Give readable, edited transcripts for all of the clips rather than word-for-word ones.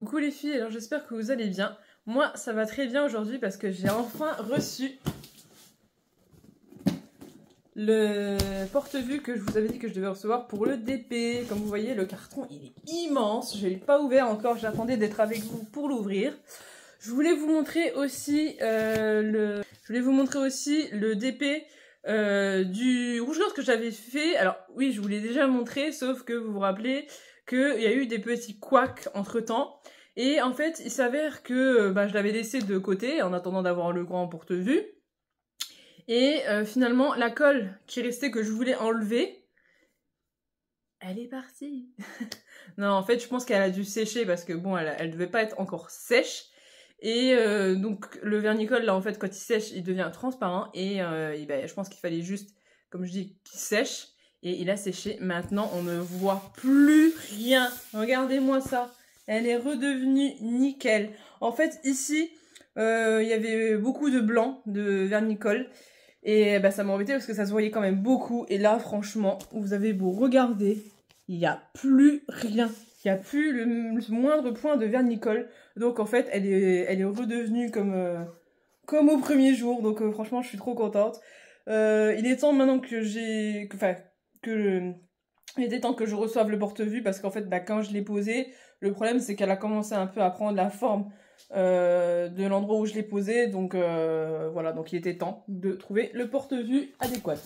Coucou les filles, alors j'espère que vous allez bien. Moi ça va très bien aujourd'hui parce que j'ai enfin reçu le porte-vue que je vous avais dit que je devais recevoir pour le DP. Comme vous voyez, le carton il est immense, je ne l'ai pas ouvert encore, j'attendais d'être avec vous pour l'ouvrir. Je voulais vous montrer aussi le DP du rouge-gorge que j'avais fait. Alors oui, je vous l'ai déjà montré, sauf que vous vous rappelez qu'il y a eu des petits couacs entre temps. Et en fait, il s'avère que je l'avais laissé de côté en attendant d'avoir le grand porte-vue. Et finalement, la colle qui restait que je voulais enlever, elle est partie. Non, en fait, je pense qu'elle a dû sécher parce que bon, elle devait pas être encore sèche. Et donc le vernicole là en fait quand il sèche il devient transparent et je pense qu'il fallait juste, comme je dis, qu'il sèche et il a séché. Maintenant on ne voit plus rien, regardez-moi ça, elle est redevenue nickel. En fait ici il y avait beaucoup de blanc de vernicole et ça m'embêtait parce que ça se voyait quand même beaucoup. Et là franchement vous avez beau regarder, il n'y a plus rien. Il n'y a plus le moindre point de vernicole. Donc en fait, elle est redevenue comme au premier jour. Donc franchement, je suis trop contente. Il est temps maintenant que il était temps que je reçoive le porte-vue parce qu'en fait, quand je l'ai posé, le problème c'est qu'elle a commencé un peu à prendre la forme de l'endroit où je l'ai posé. Donc voilà, donc il était temps de trouver le porte-vue adéquat.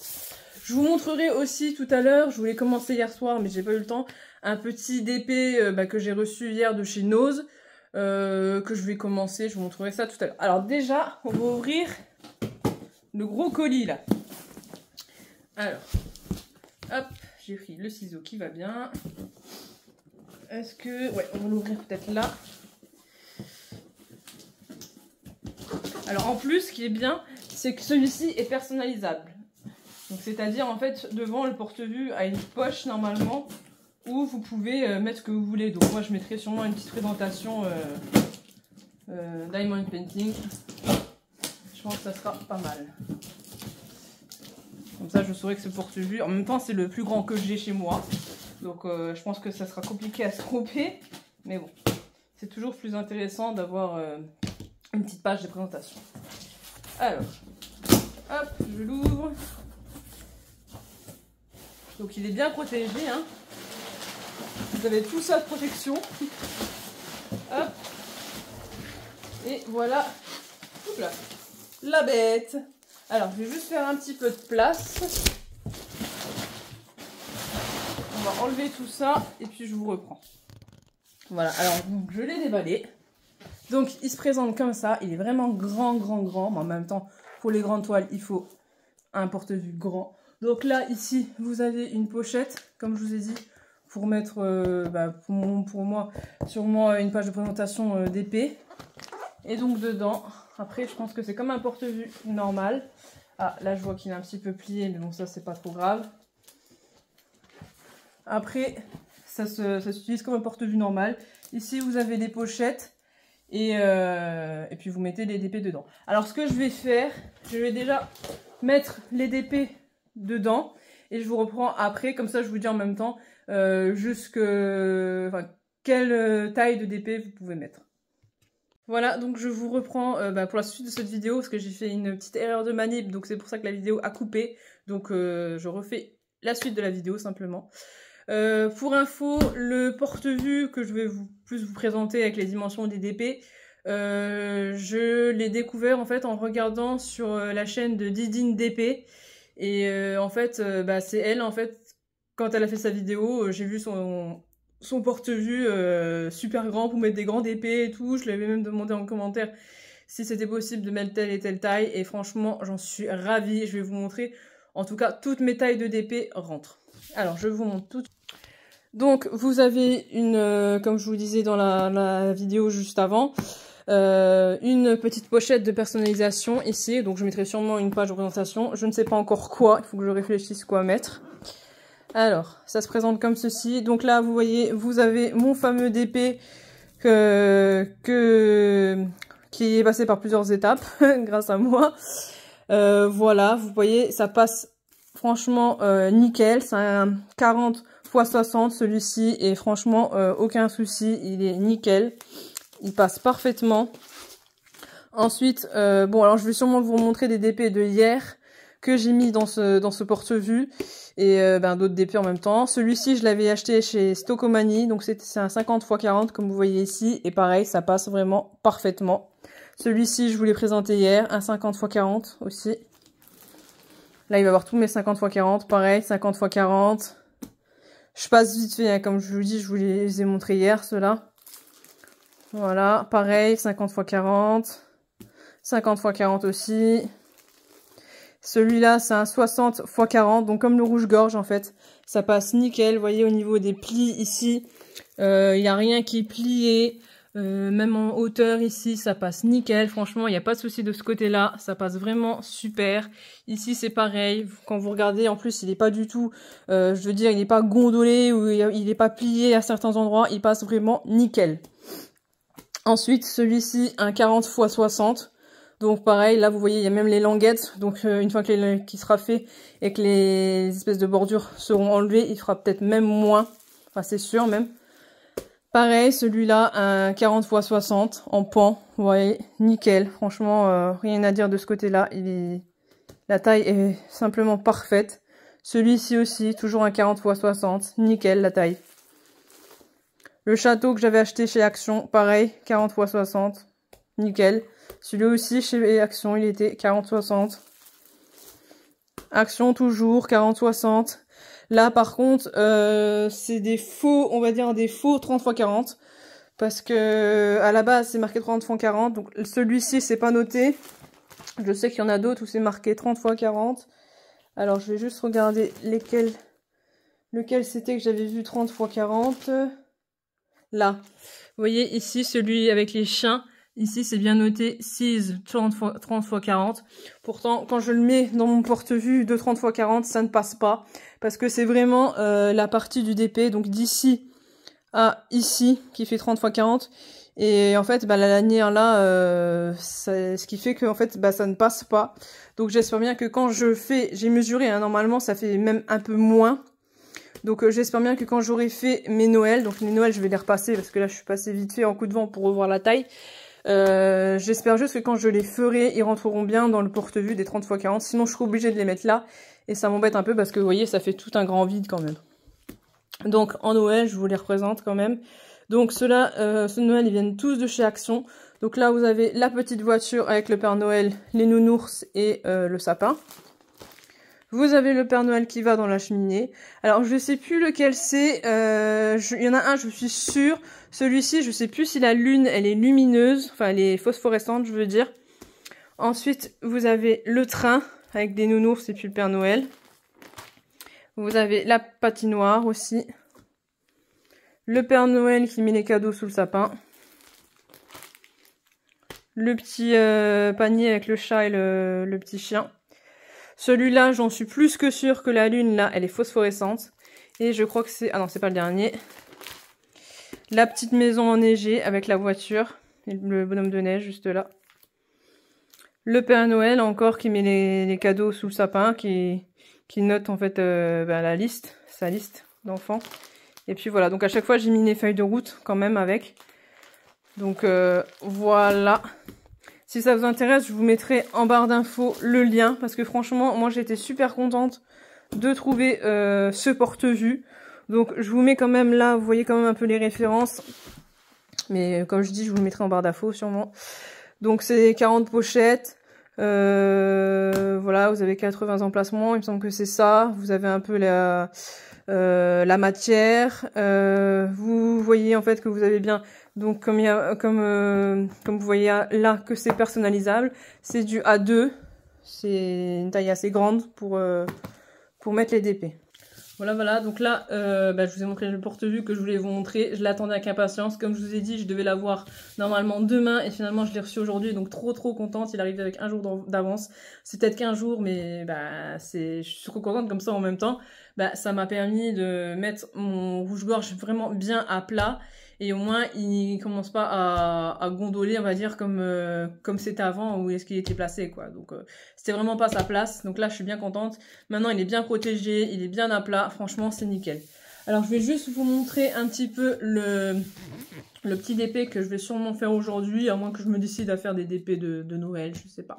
Je vous montrerai aussi tout à l'heure, je voulais commencer hier soir mais j'ai pas eu le temps, un petit DP que j'ai reçu hier de chez Nose, que je vais commencer, je vous montrerai ça tout à l'heure. Alors déjà, on va ouvrir le gros colis là. Alors, hop, j'ai pris le ciseau qui va bien. Est-ce que... ouais, on va l'ouvrir peut-être là. Alors en plus, ce qui est bien, c'est que celui-ci est personnalisable. Donc c'est-à-dire en fait, devant le porte-vue a une poche normalement, où vous pouvez mettre ce que vous voulez. Donc moi je mettrai sûrement une petite présentation Diamond Painting. Je pense que ça sera pas mal. Comme ça je saurai que ce porte-vue, en même temps c'est le plus grand que j'ai chez moi. Donc je pense que ça sera compliqué à se tromper. Mais bon, c'est toujours plus intéressant d'avoir une petite page de présentation. Alors, hop, je l'ouvre. Donc il est bien protégé, hein. Vous avez tout ça de protection. Hop. Et voilà. Hop là. La bête. Alors, je vais juste faire un petit peu de place. On va enlever tout ça et puis je vous reprends. Voilà, alors donc, je l'ai déballé. Donc, il se présente comme ça. Il est vraiment grand. Mais en même temps, pour les grandes toiles, il faut un porte-vue grand. Donc là, ici, vous avez une pochette, comme je vous ai dit, pour mettre, pour moi, sûrement une page de présentation d'épée. Et donc dedans, après, je pense que c'est comme un porte-vue normal. Ah, là, je vois qu'il est un petit peu plié, mais bon, ça, c'est pas trop grave. Après, ça s'utilise comme un porte-vue normal. Ici, vous avez des pochettes et puis vous mettez les DP dedans. Alors, ce que je vais faire, je vais déjà mettre les DP dedans et je vous reprends après, comme ça je vous dis en même temps quelle taille de DP vous pouvez mettre. Voilà, donc je vous reprends pour la suite de cette vidéo parce que j'ai fait une petite erreur de manip, donc c'est pour ça que la vidéo a coupé. Donc je refais la suite de la vidéo simplement. Pour info, le porte-vue que je vais plus vous présenter avec les dimensions des DP, je l'ai découvert en fait en regardant sur la chaîne de Didine DP. Et en fait, c'est elle, en fait, quand elle a fait sa vidéo, j'ai vu son porte-vue super grand pour mettre des grands épées et tout. Je lui avais même demandé en commentaire si c'était possible de mettre telle et telle taille. Et franchement, j'en suis ravie. Je vais vous montrer. En tout cas, toutes mes tailles de DP rentrent. Alors, je vous montre tout. Donc, vous avez comme je vous disais dans la vidéo juste avant, une petite pochette de personnalisation ici, donc je mettrai sûrement une page de présentation, je ne sais pas encore quoi, il faut que je réfléchisse quoi mettre. Alors, ça se présente comme ceci, donc là vous voyez, vous avez mon fameux DP qui est passé par plusieurs étapes, grâce à moi. Voilà, vous voyez, ça passe franchement nickel, c'est un 40 x 60 celui-ci, et franchement aucun souci, il est nickel. il passe parfaitement. Ensuite, bon alors je vais sûrement vous montrer des DP de hier que j'ai mis dans ce porte-vue et d'autres DP en même temps. Celui-ci je l'avais acheté chez Stockomanie, donc c'est un 50x40 comme vous voyez ici et pareil ça passe vraiment parfaitement. Celui-ci je vous l'ai présenté hier, un 50x40 aussi. Là il va y avoir tous mes 50x40, pareil 50x40. Je passe vite fait, hein, comme je vous dis, je vous les ai montrés hier ceux-là. Voilà, pareil 50x40. 50x40 aussi. Celui-là, c'est un 60x40. Donc, comme le rouge-gorge, en fait. Ça passe nickel. Vous voyez, au niveau des plis, ici, il n'y a rien qui est plié. Même en hauteur, ici, ça passe nickel. Franchement, il n'y a pas de souci de ce côté-là. Ça passe vraiment super. Ici, c'est pareil. Quand vous regardez, en plus, il n'est pas du tout... je veux dire, il n'est pas gondolé ou il n'est pas plié à certains endroits. Il passe vraiment nickel. Ensuite, celui-ci, un 40x60. Donc pareil, là vous voyez, il y a même les languettes. Donc une fois qu'il sera fait et que les espèces de bordures seront enlevées, il fera peut-être même moins. Enfin c'est sûr même. Pareil, celui-là, un 40x60 en pan. Vous voyez, nickel. Franchement, rien à dire de ce côté-là. La taille est simplement parfaite. Celui-ci aussi, toujours un 40x60. Nickel la taille. Le château que j'avais acheté chez Action, pareil, 40x60. Nickel. Celui-là aussi chez Action, il était 40-60. Action toujours, 40-60. Là, par contre, c'est des faux, on va dire des faux 30x40. Parce que à la base, c'est marqué 30x40. Donc celui-ci, c'est pas noté. Je sais qu'il y en a d'autres où c'est marqué 30x40. Alors, je vais juste regarder lequel c'était que j'avais vu 30x40. Là. Vous voyez ici, celui avec les chiens. Ici, c'est bien noté 6 30x40. Pourtant, quand je le mets dans mon porte-vue de 30x40, ça ne passe pas. Parce que c'est vraiment la partie du DP, donc d'ici à ici, qui fait 30x40. Et en fait, la lanière là, ce qui fait que en fait, ça ne passe pas. Donc j'espère bien que quand je fais, j'ai mesuré, hein, normalement ça fait même un peu moins. Donc j'espère bien que quand j'aurai fait mes Noëls, donc les Noëls je vais les repasser parce que là je suis passée vite fait en coup de vent pour revoir la taille. J'espère juste que quand je les ferai, ils rentreront bien dans le porte-vue des 30x40. Sinon je serai obligée de les mettre là. Et ça m'embête un peu parce que vous voyez, ça fait tout un grand vide quand même. Donc en Noël, je vous les représente quand même. Donc ceux-là, ce Noël, ils viennent tous de chez Action. Donc là, vous avez la petite voiture avec le Père Noël, les nounours et le sapin. Vous avez le Père Noël qui va dans la cheminée. Alors, je sais plus lequel c'est. Il y en a un, je suis sûre. Celui-ci, je sais plus si la lune, elle est lumineuse. Enfin, elle est phosphorescente, je veux dire. Ensuite, vous avez le train avec des nounours et puis le Père Noël. Vous avez la patinoire aussi. Le Père Noël qui met les cadeaux sous le sapin. Le petit panier avec le chat et le petit chien. Celui-là, j'en suis plus que sûre que la lune, là, elle est phosphorescente. Et je crois que c'est... Ah non, c'est pas le dernier. La petite maison enneigée avec la voiture. Et le bonhomme de neige, juste là. Le Père Noël, encore, qui met les cadeaux sous le sapin. Qui note, en fait, la liste. Sa liste d'enfants. Et puis voilà. Donc, à chaque fois, j'ai mis les feuilles de route, quand même, avec. Donc, voilà. Si ça vous intéresse, je vous mettrai en barre d'infos le lien. Parce que franchement, moi j'étais super contente de trouver ce porte-vue. Donc je vous mets quand même là, vous voyez quand même un peu les références. Mais comme je dis, je vous le mettrai en barre d'infos sûrement. Donc c'est 40 pochettes. Voilà, vous avez 80 emplacements, il me semble que c'est ça. Vous avez un peu la matière. Vous voyez en fait que vous avez bien... Donc comme vous voyez là que c'est personnalisable, c'est du A2, c'est une taille assez grande pour mettre les DP. Voilà, donc là je vous ai montré le porte-vue que je voulais vous montrer, je l'attendais avec impatience, comme je vous ai dit je devais l'avoir normalement demain et finalement je l'ai reçu aujourd'hui, donc trop contente, il arrive avec un jour d'avance, c'est peut-être qu'un jour mais je suis trop contente comme ça en même temps, ça m'a permis de mettre mon rouge-gorge vraiment bien à plat. Et au moins, il commence pas à gondoler, on va dire, comme c'était avant, où est-ce qu'il était placé, quoi. Donc, c'était vraiment pas sa place. Donc là, je suis bien contente. Maintenant, il est bien protégé, il est bien à plat. Franchement, c'est nickel. Alors je vais juste vous montrer un petit peu le petit DP que je vais sûrement faire aujourd'hui, à moins que je me décide à faire des DP de Noël, je sais pas.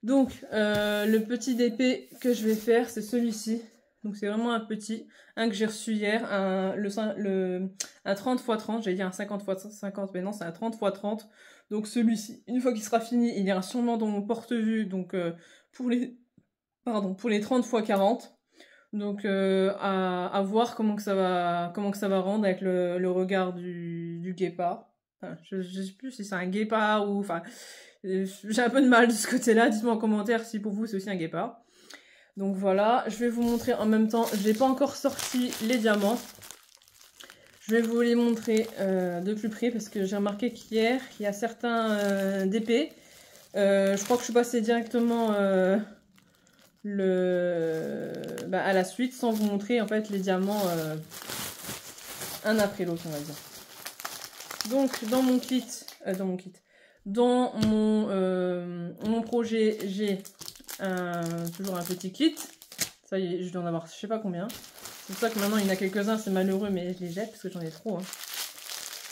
Donc le petit DP que je vais faire, c'est celui-ci. Donc c'est vraiment un petit, un que j'ai reçu hier, un 30 x 30, j'allais dire un 50 x 50, mais non c'est un 30 x 30. Donc celui-ci, une fois qu'il sera fini, il ira sûrement dans mon porte-vue, donc pour les 30 x 40. Donc à voir comment que ça va rendre avec le regard du guépard. Enfin, je sais plus si c'est un guépard ou... Enfin, j'ai un peu de mal de ce côté-là. Dites-moi en commentaire si pour vous c'est aussi un guépard. Donc voilà, je vais vous montrer en même temps. Je n'ai pas encore sorti les diamants. Je vais vous les montrer de plus près parce que j'ai remarqué qu'hier, il y a certains DP. Je crois que je suis passée directement à la suite sans vous montrer en fait les diamants un après l'autre, on va dire. Donc dans mon mon projet, j'ai toujours un petit kit. Ça y est, je dois en avoir je sais pas combien. C'est pour ça que maintenant il y en a quelques-uns, c'est malheureux, mais je les jette parce que j'en ai trop. Hein.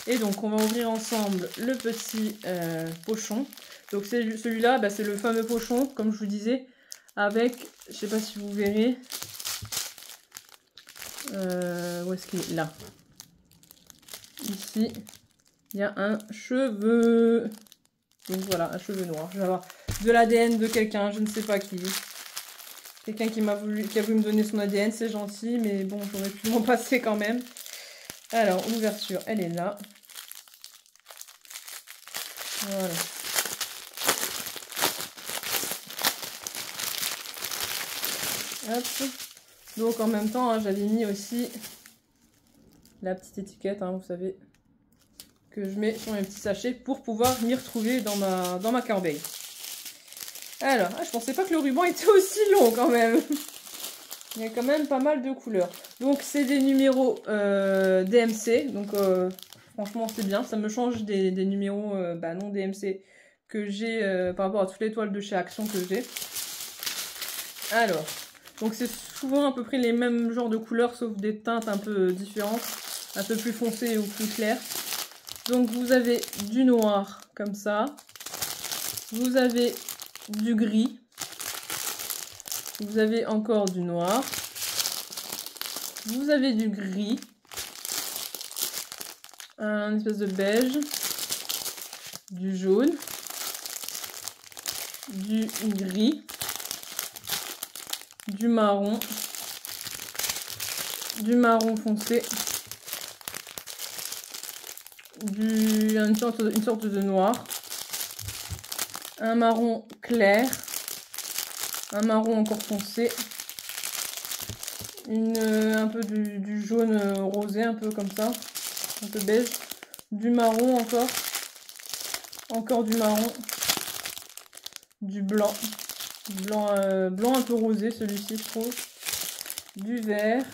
Et donc on va ouvrir ensemble le petit pochon. Donc celui-là, c'est le fameux pochon, comme je vous disais, avec, je sais pas si vous verrez, où est-ce qu'il est? Là. Ici, il y a un cheveu. Donc voilà, un cheveu noir. Je vais avoir de l'ADN de quelqu'un, je ne sais pas qui. Quelqu'un qui a voulu me donner son ADN, c'est gentil, mais bon, j'aurais pu m'en passer quand même. Alors, l'ouverture, elle est là. Voilà. Hop. Donc en même temps, hein, j'avais mis aussi la petite étiquette, hein, vous savez, que je mets sur mes petits sachets pour pouvoir m'y retrouver dans ma corbeille. Alors, je pensais pas que le ruban était aussi long quand même. Il y a quand même pas mal de couleurs. Donc c'est des numéros DMC, donc franchement c'est bien, ça me change des numéros non DMC que j'ai par rapport à toutes les toiles de chez Action que j'ai. Alors, donc c'est souvent à peu près les mêmes genres de couleurs sauf des teintes un peu différentes, un peu plus foncées ou plus claires. Donc vous avez du noir comme ça, vous avez du gris, vous avez encore du noir, vous avez du gris, un espèce de beige, du jaune, du gris, du marron foncé, une sorte de noir, un marron clair, un marron encore foncé, un peu du jaune rosé, un peu comme ça, un peu beige, du marron encore du marron, du blanc, blanc un peu rosé celui-ci je trouve, du vert,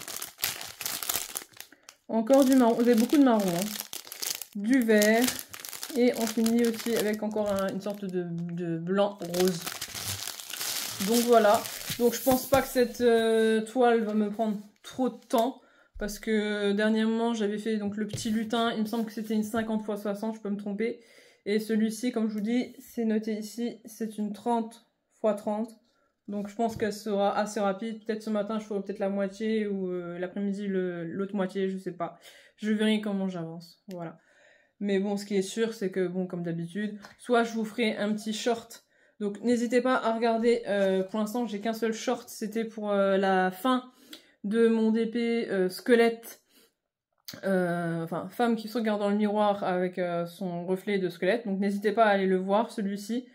encore du marron, vous avez beaucoup de marron, hein. Du vert, et on finit aussi avec encore une sorte de blanc rose. Donc voilà, donc je pense pas que cette toile va me prendre trop de temps, parce que dernièrement j'avais fait donc le petit lutin, il me semble que c'était une 50 x 60, je peux me tromper, et celui-ci comme je vous dis, c'est noté ici, c'est une 30 x 30, donc je pense qu'elle sera assez rapide, peut-être ce matin je ferai peut-être la moitié, ou l'après-midi l'autre moitié, je sais pas, je verrai comment j'avance, voilà. Mais bon, ce qui est sûr, c'est que, bon, comme d'habitude, soit je vous ferai un petit short. Donc, n'hésitez pas à regarder. Pour l'instant, j'ai qu'un seul short. C'était pour la fin de mon DP squelette. Enfin, femme qui se regarde dans le miroir avec son reflet de squelette. Donc, n'hésitez pas à aller le voir, celui-ci.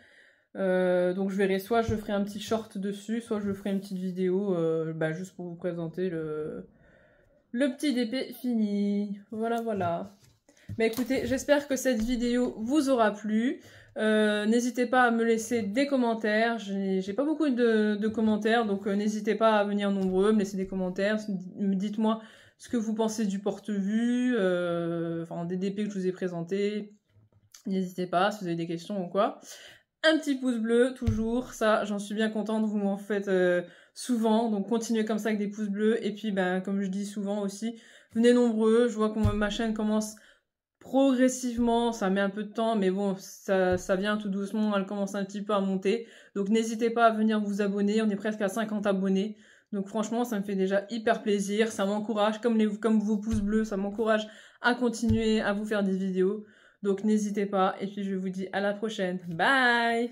Donc, je verrai, soit je ferai un petit short dessus, soit je ferai une petite vidéo juste pour vous présenter le petit DP fini. Voilà, voilà. Mais écoutez, j'espère que cette vidéo vous aura plu. N'hésitez pas à me laisser des commentaires. J'ai pas beaucoup de commentaires, donc n'hésitez pas à venir nombreux, me laisser des commentaires. Dites-moi ce que vous pensez du porte-vue, des DP que je vous ai présentés. N'hésitez pas si vous avez des questions ou quoi. un petit pouce bleu, toujours, ça j'en suis bien contente, vous m'en faites souvent, donc continuez comme ça avec des pouces bleus, et puis ben comme je dis souvent aussi, venez nombreux, je vois que ma chaîne commence progressivement, ça met un peu de temps, mais bon, ça vient tout doucement, elle commence un petit peu à monter, donc n'hésitez pas à venir vous abonner, on est presque à 50 abonnés, donc franchement ça me fait déjà hyper plaisir, ça m'encourage, comme vos pouces bleus, ça m'encourage à continuer à vous faire des vidéos. Donc n'hésitez pas, et puis je vous dis à la prochaine. Bye!